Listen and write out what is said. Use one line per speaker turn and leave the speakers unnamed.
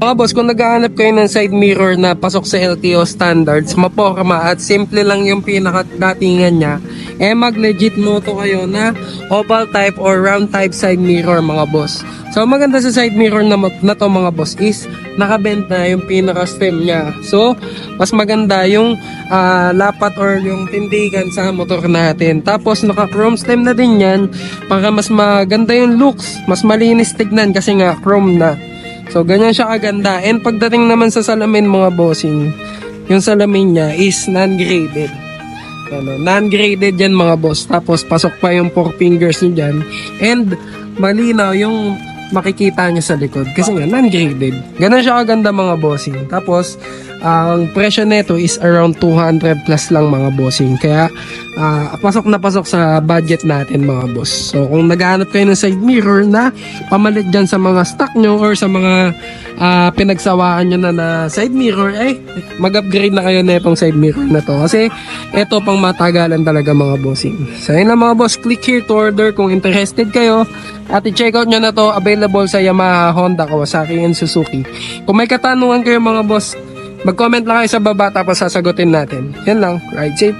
Mga boss, kung naghahanap kayo ng side mirror na pasok sa LTO standards, maporma at simple lang yung pinaka-datingan niya, mag-legit moto kayo na oval type or round type side mirror mga boss. So maganda sa side mirror na to mga boss is nakabend na yung pinaka-stem niya. So mas maganda yung lapat or yung tindigan sa motor natin. Tapos naka-chrome stem na din yan para mas maganda yung looks, mas malinis tignan kasi nga chrome na. So, ganyan siya kaganda. And pagdating naman sa salamin mga bossing, yung salamin niya is non-graded. Non-graded yan mga boss. Tapos, pasok pa yung 4 fingers niyo dyan. And, malinaw yung makikita niya sa likod. Kasi nga, non-graded. Ganyan siya kaganda mga bossing. Tapos, ang presyo neto is around 200 plus lang mga bossing. Kaya, pasok na pasok sa budget natin mga boss. So, kung naghahanap kayo ng side mirror na pamalit dyan sa mga stock nyo or sa mga pinagsawaan nyo na side mirror, mag-upgrade na kayo na itong side mirror na to. Kasi, ito pang matagalan talaga mga bossing. So, yun lang mga boss. Click here to order kung interested kayo. At i-check out nyo na to. Available sa Yamaha, Honda, Kawasaki, and Suzuki. Kung may katanungan kayo mga boss, mag-comment lang kayo sa baba tapos sasagutin natin. Yan lang. Ride safe.